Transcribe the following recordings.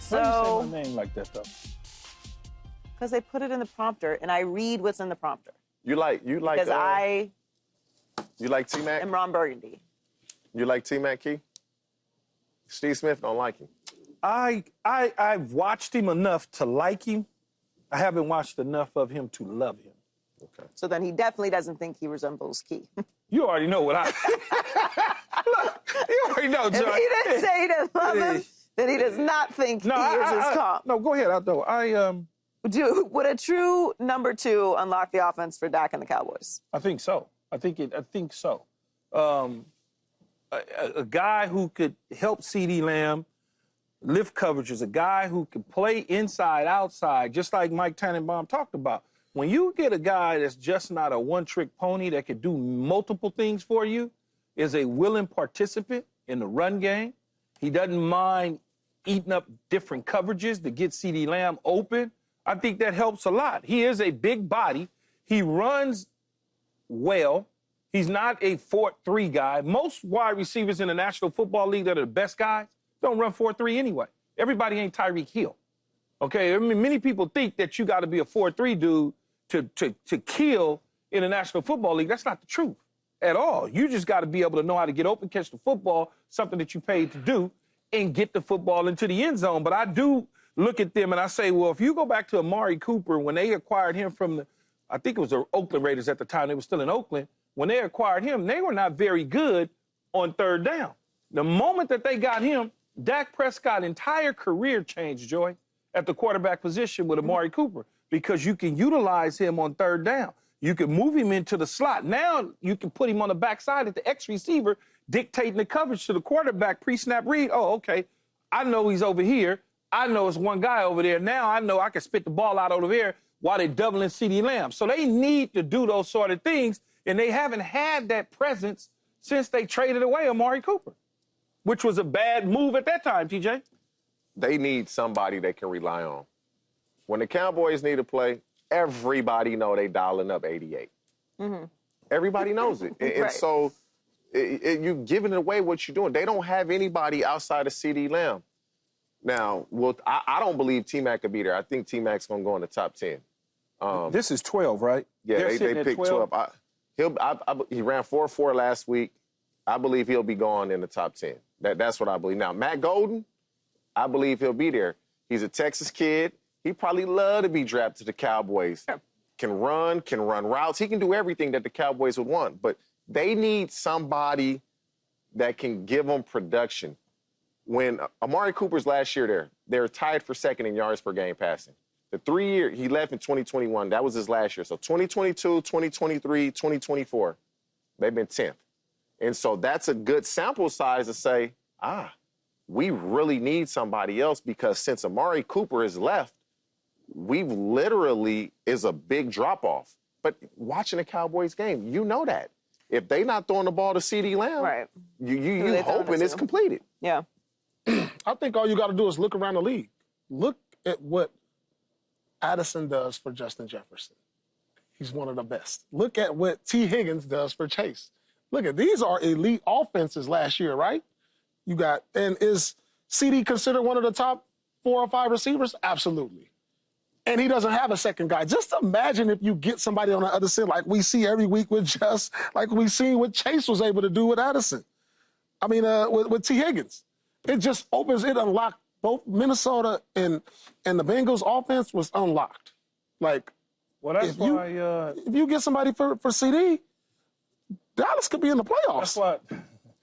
Why do you So, say my name like that, though? because they put it in the prompter, and I read what's in the prompter. You like Because I you like T-Mac? am Ron Burgundy. You like T-Mac, Key? Steve Smith don't like him. I've watched him enough to like him. I haven't watched enough of him to love him. Okay. So then he definitely doesn't think he resembles Key. You already know what I... Look, you already know, Joy. If he didn't say he doesn't love him, then he does not think he is his comp. No, go ahead. Would a true number 2 unlock the offense for Dak and the Cowboys? I think so. I think so. A guy who could help CeeDee Lamb lift coverages, a guy who can play inside, outside, just like Mike Tannenbaum talked about. When you get a guy that's just not a one-trick pony that can do multiple things for you, is a willing participant in the run game. He doesn't mind eating up different coverages to get CeeDee Lamb open. I think that helps a lot. He is a big body. He runs well. He's not a 4-3 guy. Most wide receivers in the National Football League that are the best guys don't run 4-3 anyway. Everybody ain't Tyreek Hill. Okay, I mean, many people think that you got to be a 4-3 dude to kill in the National Football League. That's not the truth at all. You just got to be able to know how to get open, catch the football, something that you paid to do, and get the football into the end zone. But I do look at them and I say, well, if you go back to Amari Cooper, when they acquired him from the, I think it was the Oakland Raiders at the time, they were still in Oakland, when they acquired him, they were not very good on third down. The moment that they got him, Dak Prescott's entire career changed, Joy, at the quarterback position with Amari Cooper, because you can utilize him on third down. You can move him into the slot. Now you can put him on the backside at the X receiver, dictating the coverage to the quarterback, pre-snap read. Oh, okay, I know he's over here. I know it's one guy over there. Now I know I can spit the ball out over there while they're doubling CeeDee Lamb. So they need to do those sort of things, and they haven't had that presence since they traded away Amari Cooper, which was a bad move at that time, TJ. They need somebody they can rely on. When the Cowboys need to play, everybody know they dialing up 88. Mm-hmm. Everybody knows it. And Right. so you're giving it away what you're doing. They don't have anybody outside of CeeDee Lamb. Now, I don't believe T-Mac could be there. I think T-Mac's going to go in the top 10. This is 12, right? Yeah, They're they sitting at picked 12. He ran 4.4 last week. I believe he'll be gone in the top 10. That's what I believe. Now, Matt Golden, I believe he'll be there. He's a Texas kid. He probably love to be drafted to the Cowboys. Sure. Can run routes. He can do everything that the Cowboys would want. But they need somebody that can give them production. When Amari Cooper's last year they're tied for second in yards per game passing. The 3 year, he left in 2021. That was his last year. So 2022, 2023, 2024, they've been 10th. And so that's a good sample size to say, we really need somebody else, because since Amari Cooper has left, we've literally is a big drop-off. But watching a Cowboys game, you know that. If they not throwing the ball to CeeDee Lamb, Right. you hoping it's completed. Yeah. I think all you got to do is look around the league. Look at what Addison does for Justin Jefferson. He's one of the best. Look at what T. Higgins does for Chase. Look at, these are elite offenses last year, right? You got, and is CD considered one of the top 4 or 5 receivers? Absolutely. And he doesn't have a second guy. Just imagine if you get somebody on the other side, like we see every week like we seen what Chase was able to do with Addison. I mean, with T. Higgins. It just it unlocked both Minnesota and the Bengals offense was unlocked. Like, Well, that's if you get somebody for CD, Dallas could be in the playoffs. That's why.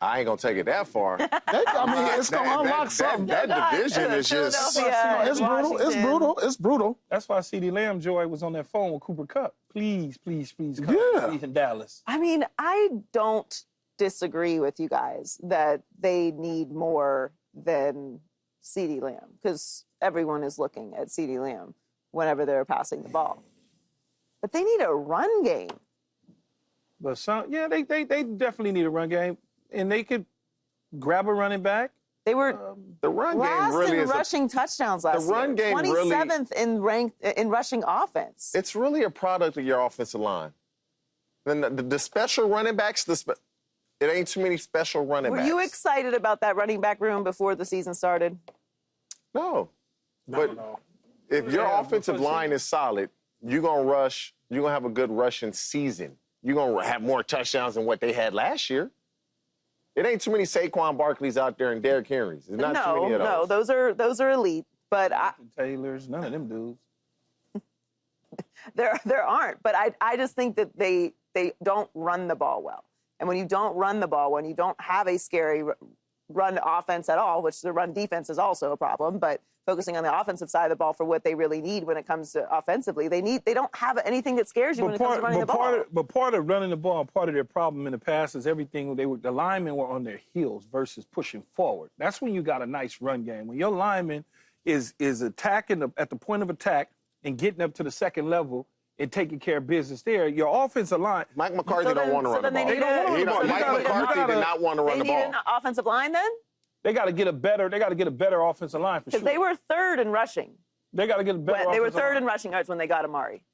I ain't going to take it that far. I mean, it's going to unlock something. That division is just... It's brutal. It's brutal. It's brutal. That's why CeeDee Lamb, Joy, was on that phone with Cooper Kupp. Please, please, please come. Yeah. He's in Dallas. I mean, I don't disagree with you guys that they need more than CeeDee Lamb, because everyone is looking at CeeDee Lamb whenever they're passing the ball. But they need a run game. But they definitely need a run game, and they could grab a running back. They were The run game last really in is rushing touchdowns last year. run game 27th in rushing offense. it's really a product of your offensive line. Then the special running backs, it ain't too many special running backs. Were you excited about that running back room before the season started? No. But if your offensive line is solid, you're going to rush. You're going to have a good rushing season. You're going to have more touchdowns than what they had last year. It ain't too many Saquon Barkleys out there and Derrick Henrys. There's not too many of those. No, those are elite. But Taylors, none of them dudes. there aren't. But I just think that they don't run the ball well. And when you don't run the ball, when you don't have a scary run offense at all, which the run defense is also a problem, but focusing on the offensive side of the ball for what they really need when it comes to offensively, they don't have anything that scares you when it comes to running the ball. But part of running the ball, part of their problem in the past is everything. The linemen were on their heels versus pushing forward. That's when you got a nice run game. When your lineman is attacking at the point of attack and getting up to the second level and taking care of business there, your offensive line. Mike McCarthy don't want to run the ball. Mike McCarthy did not want to run the ball. They need an offensive line then? They got to get a better offensive line for sure. Because they were third in rushing. They got to get a better. They were third in rushing yards when they got Amari.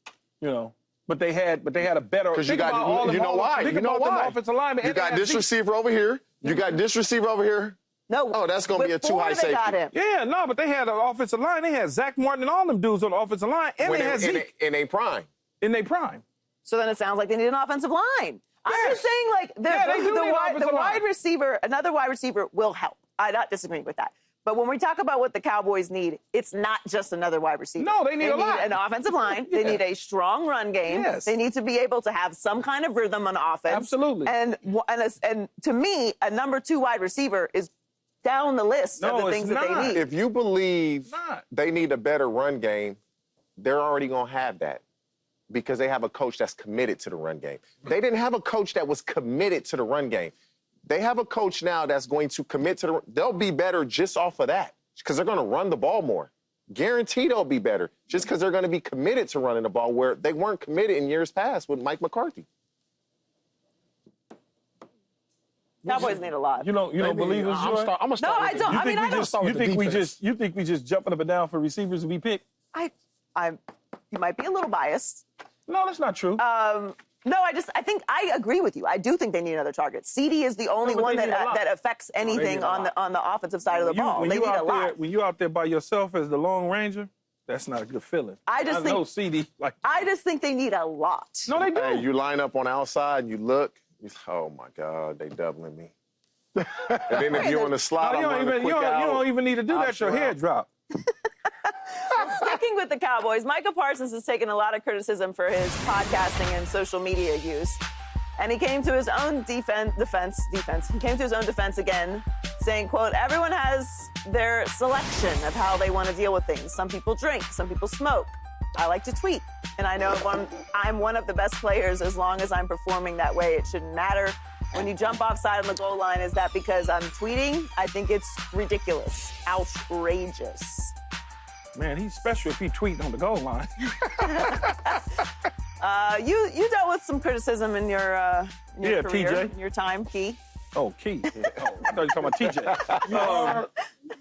You know, but they had a better. Because you know why? Offensive linemen. You got this receiver over here. You got this receiver over here. No. Oh, that's going to be a too high safety. Got him. Yeah, no, but they had an offensive line. They had Zach Martin and all them dudes on the offensive line, and they had Zeke in a prime. In their prime. So then it sounds like they need an offensive line. I'm just saying, like, the wide receiver, another wide receiver will help. I'm not disagreeing with that. But when we talk about what the Cowboys need, it's not just another wide receiver. No, they need a lot. They need an offensive line. They need a strong run game. Yes. They need to be able to have some kind of rhythm on offense. Absolutely. And to me, a number 2 wide receiver is down the list of the things that they need. If you believe they need a better run game, they're already going to have that because they have a coach that's committed to the run game. They didn't have a coach that was committed to the run game. They have a coach now that's going to commit to they'll be better just off of that because they're going to run the ball more. Guaranteed they'll be better just because they're going to be committed to running the ball where they weren't committed in years past with Mike McCarthy. Cowboys need a lot. You don't believe us, Joy? I'm gonna start. No, I don't. I mean, I don't. You think we just jumping up and down for receivers to be picked? You might be a little biased. No, that's not true. No, I think I agree with you. I do think they need another target. CD is the only one that affects anything on the offensive side of the ball. They need a lot. When you out there by yourself as the Lone Ranger, that's not a good feeling. I just think they need a lot. No, they do. Hey, you line up on the outside, you look. Oh my God, they doubling me. And then if you're on the slide, you don't even need to do that. Your head drop. Sticking with the Cowboys, Micah Parsons has taken a lot of criticism for his podcasting and social media use. And he came to his own defense. He came to his own defense again, saying, quote, everyone has their selection of how they want to deal with things. Some people drink, some people smoke. I like to tweet. And I know I'm one of the best players as long as I'm performing that way. It shouldn't matter. When you jump offside on the goal line, is that because I'm tweeting? I think it's ridiculous, outrageous. Man, he's special if he tweeting on the goal line. You dealt with some criticism in your career, TJ. your time, Key. Oh, Key. Oh, I thought you were talking about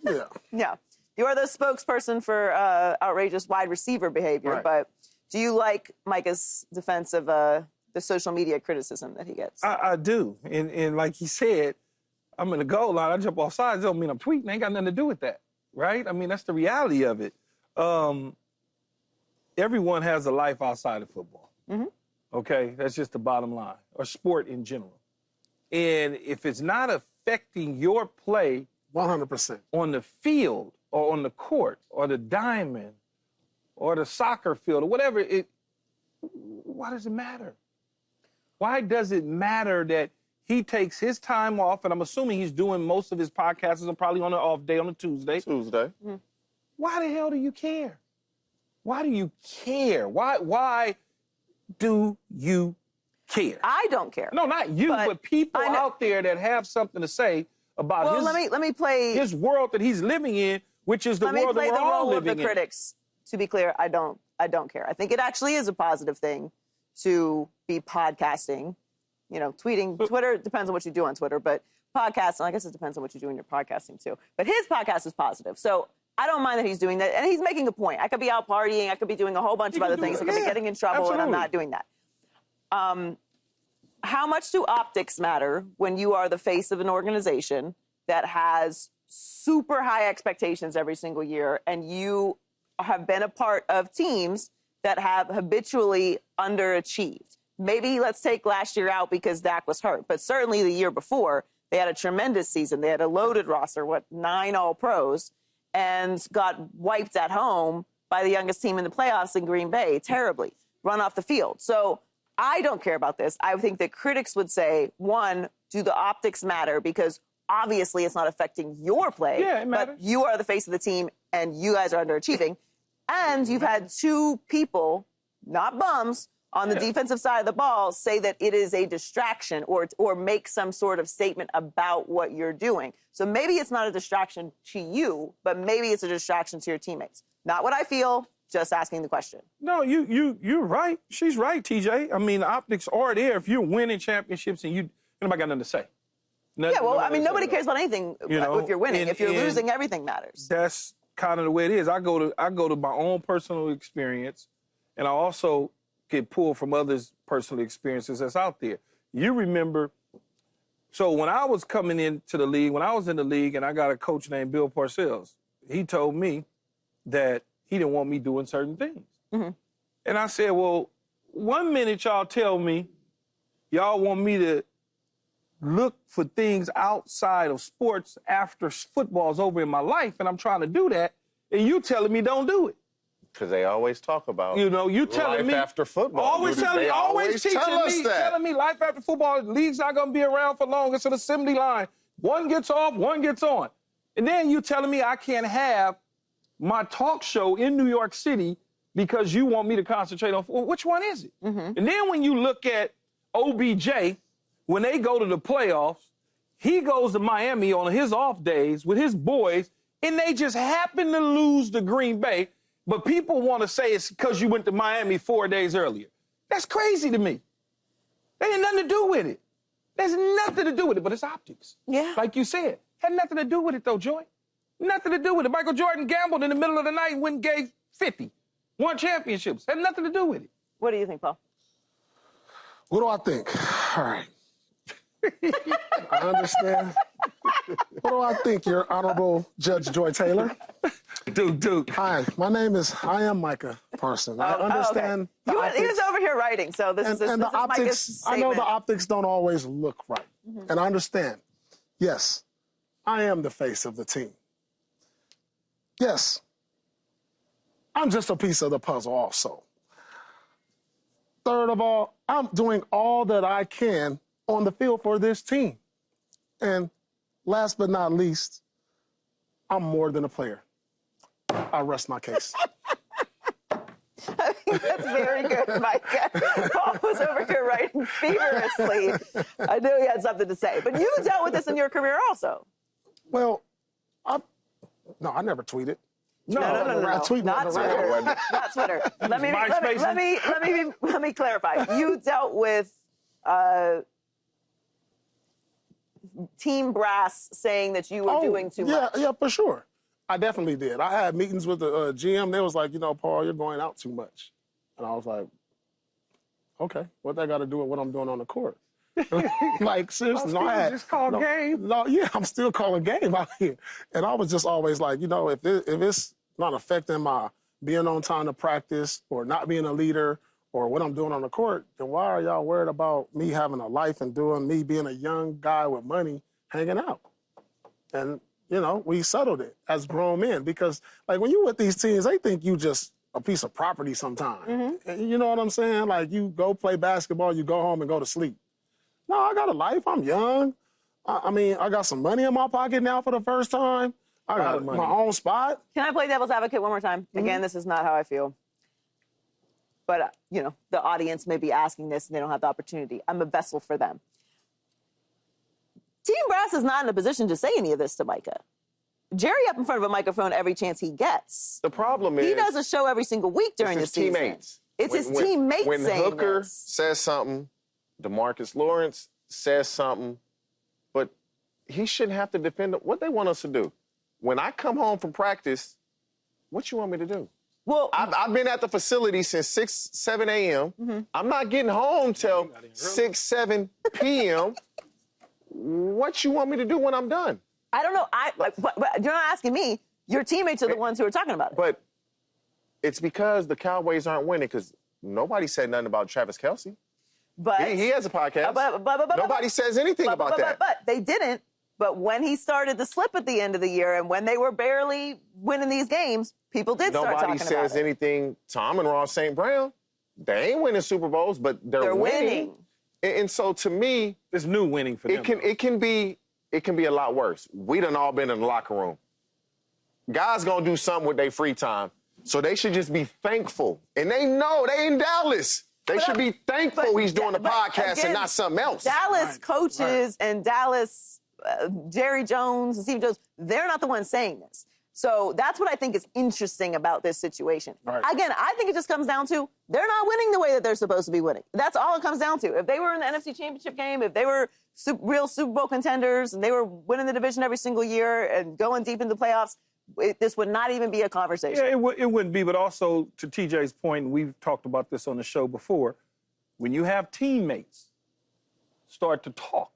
TJ. Yeah. You are the spokesperson for outrageous wide receiver behavior, Right. but do you like Micah's defense of the social media criticism that he gets? I do. And like he said, I'm in the goal line. I jump off sides. Don't mean I'm tweeting. Ain't got nothing to do with that, right? I mean, that's the reality of it. Everyone has a life outside of football. Mm-hmm. Okay? That's just the bottom line, or sport in general. And if it's not affecting your play 100% on the field or on the court or the diamond or the soccer field or whatever, why does it matter? Why does it matter that he takes his time off, and I'm assuming he's doing most of his podcasts and probably on an off day on a Tuesday. Mm-hmm. Why the hell do you care? Why do you care? Why do you care? I don't care. No, not you, but people out there that have something to say about let me play his world that he's living in, which is the world that we're all living in. Let me play the role of the critics. To be clear, I don't care. I think it actually is a positive thing to be podcasting. You know, tweeting, Twitter, depends on what you do on Twitter, but podcasting, I guess it depends on what you do in your podcasting too. But his podcast is positive. So I don't mind that he's doing that. And he's making a point. I could be out partying. I could be doing a whole bunch of other things. I could be getting in trouble, and I'm not doing that. How much do optics matter when you are the face of an organization that has super high expectations every single year, and you have been a part of teams that have habitually underachieved. Maybe let's take last year out because Dak was hurt, but certainly the year before, they had a tremendous season. They had a loaded roster, 9 All-Pros, and got wiped at home by the youngest team in the playoffs in Green Bay, terribly, run off the field. So I don't care about this. I think that critics would say, one, do the optics matter? Because obviously it's not affecting your play. Yeah, it matters. But you are the face of the team, and you guys are underachieving. And you've had 2 people, not bums, on the defensive side of the ball say that it is a distraction or make some sort of statement about what you're doing. So maybe it's not a distraction to you, but maybe it's a distraction to your teammates. Not what I feel, just asking the question. No, you're right. She's right, TJ. I mean, the optics are there if you're winning championships and nobody got nothing to say. Yeah, well, I mean, nobody cares about anything if you're winning. If you're losing, everything matters. That's kind of the way it is. I go to my own personal experience, and I also get pulled from others' personal experiences that's out there. You remember, so when I was coming into the league, when I was in the league and I got a coach named Bill Parcells, he told me that he didn't want me doing certain things. Mm-hmm. And I said, well, one minute y'all tell me y'all want me to look for things outside of sports after football's over in my life, and I'm trying to do that, and you telling me don't do it. Because they always talk about you telling life me after football. Always teaching me life after football. The league's not gonna be around for long. It's an assembly line. One gets off, one gets on. And then you telling me I can't have my talk show in New York City because you want me to concentrate on which one is it? Mm-hmm. And then when you look at OBJ, when they go to the playoffs, he goes to Miami on his off days with his boys, and they just happen to lose to Green Bay. But people want to say it's because you went to Miami 4 days earlier. That's crazy to me. That had nothing to do with it. There's nothing to do with it, but it's optics. Yeah. Like you said. Had nothing to do with it, though, Joy. Nothing to do with it. Michael Jordan gambled in the middle of the night and went and gave 50. Won championships. Had nothing to do with it. What do you think, Paul? What do I think? All right. I understand. What do I think, Your Honorable Judge Joy Taylor? Duke. Hi, I am Micah Parsons. I understand. He was over here writing, so this is the optics. Micah's statement. I know the optics don't always look right, and I understand. Yes, I am the face of the team. Yes, I'm just a piece of the puzzle also. Third of all, I'm doing all that I can on the field for this team. And last but not least, I'm more than a player. I rest my case. I think that's very good, Micah. Paul was over here writing feverishly. I knew he had something to say. But you dealt with this in your career also. Well, I never tweeted. No. I tweet Not Twitter. Not Twitter. Let me clarify. You dealt with team brass saying that you were doing too much. Yeah, for sure. I definitely did. I had meetings with the GM. They was like, Paul, you're going out too much. And I was like, okay, what that got to do with what I'm doing on the court? Like, seriously. Just call game. No, yeah, I'm still calling game out here. And I was just always like, if it's not affecting my being on time to practice or not being a leader or what I'm doing on the court, then why are y'all worried about me having a life and me being a young guy with money hanging out? And we settled it as grown men because, like, when you with these teams, they think you just a piece of property sometimes. Mm-hmm. And you know what I'm saying? Like, you go play basketball, you go home and go to sleep. No, I got a life. I'm young. I got some money in my pocket now for the first time. I got my own spot. Can I play devil's advocate one more time? Mm-hmm. Again, this is not how I feel. But, the audience may be asking this and they don't have the opportunity. I'm a vessel for them. Team Brass is not in a position to say any of this to Micah. Jerry up in front of a microphone every chance he gets. The problem is he does a show every single week during the season. Teammates. It's his teammates when saying Hooker this. says something, DeMarcus Lawrence says something, but he shouldn't have to defend what they want us to do. When I come home from practice, what you want me to do? Well, I've been at the facility since 6, 7 a.m. Mm-hmm. I'm not getting home till 6, 7 p.m. What you want me to do when I'm done? I don't know. But you're not asking me. Your teammates are the ones who are talking about it. But it's because the Cowboys aren't winning because nobody said nothing about Travis Kelce. But He has a podcast. Nobody says anything about that. But they didn't. But when he started to slip at the end of the year and when they were barely winning these games, people did start talking about it. Nobody says anything. Tom and Ross St. Brown, they ain't winning Super Bowls, but they're winning. And so to me, it's new winning for them. It can be a lot worse. We done all been in the locker room. Guys gonna do something with their free time, so they should just be thankful. And they know they in Dallas. They should be thankful he's doing the podcast and not something else. Dallas coaches and Dallas Jerry Jones and Steve Jones, they're not the ones saying this. So that's what I think is interesting about this situation. Right. Again, I think it just comes down to they're not winning the way that they're supposed to be winning. That's all it comes down to. If they were in the NFC Championship game, if they were real Super Bowl contenders and they were winning the division every single year and going deep into the playoffs, this would not even be a conversation. Yeah, it wouldn't be. But also, to TJ's point, and we've talked about this on the show before, when you have teammates start to talk,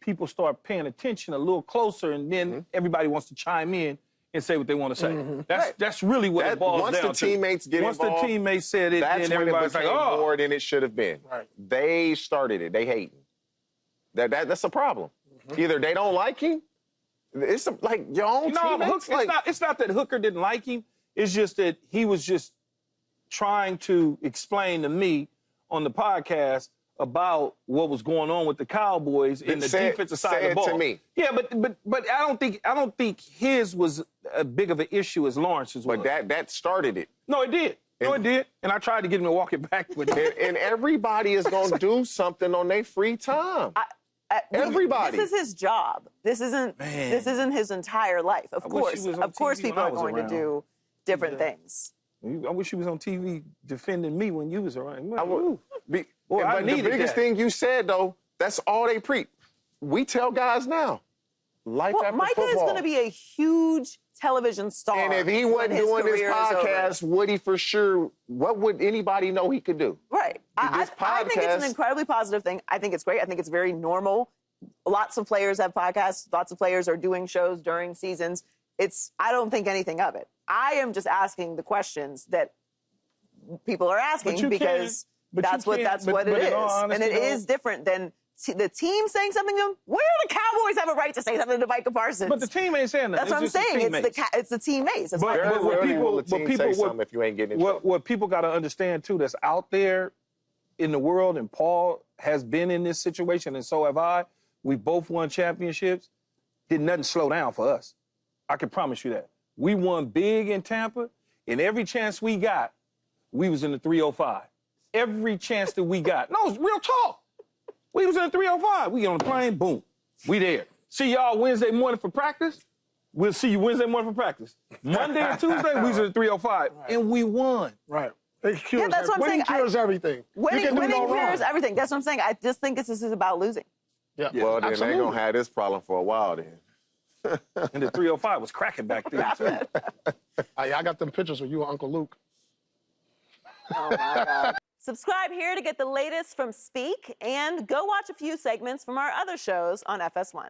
people start paying attention a little closer, and then everybody wants to chime in and say what they want to say. That's really what it boils down to. Once the teammates get involved, once the teammates said it, that's then when everybody's it became like, oh. more than it should have been. Right. They started it. They hating. That's a problem. Either they don't like him. It's like your own teammates. It's not that Hooker didn't like him. It's just that he was just trying to explain to me on the podcast about what was going on with the Cowboys in the defensive side of the ball. To me. Yeah, but I don't think his was as big of an issue as Lawrence's was. But that started it. No, it did. It did. And I tried to get him to walk it back with it. And everybody is going to do something on their free time. Everybody. This is his job. This isn't his entire life. Of course, people are going to do different things. I wish he was on TV defending me when you was around. But the biggest thing you said, though, that's all they preach. We tell guys now, life after Micah football. is going to be a huge television star. And if he wasn't doing this podcast, would he for sure, what would anybody know he could do? Right. I think it's an incredibly positive thing. I think it's great. I think it's very normal. Lots of players have podcasts. Lots of players are doing shows during seasons. I don't think anything of it. I am just asking the questions that people are asking because that's what it is. And it is different than the team saying something to him. Where do the Cowboys have a right to say something to Micah Parsons? But the team ain't saying that. That's what I'm saying. It's the teammates. What people got to understand too, that's out there in the world, and Paul has been in this situation, and so have I. We both won championships. Did nothing slow down for us. I can promise you that. We won big in Tampa, and every chance we got, we was in the 305. Every chance that we got. No, it's real talk. We was in the 305. We get on the plane, boom, we there. See y'all Wednesday morning for practice. We'll see you Wednesday morning for practice. Monday and Tuesday, we was in the 305, and we won. Right. It cures that's what I'm saying. Winning cures everything. Winning cures everything. That's what I'm saying. I just think this is about losing. Yeah. Well, then they're going to have this problem for a while then. And the 305 was cracking back then, too. I got them pictures with you and Uncle Luke. Oh, my God. Subscribe here to get the latest from Speak, and go watch a few segments from our other shows on FS1.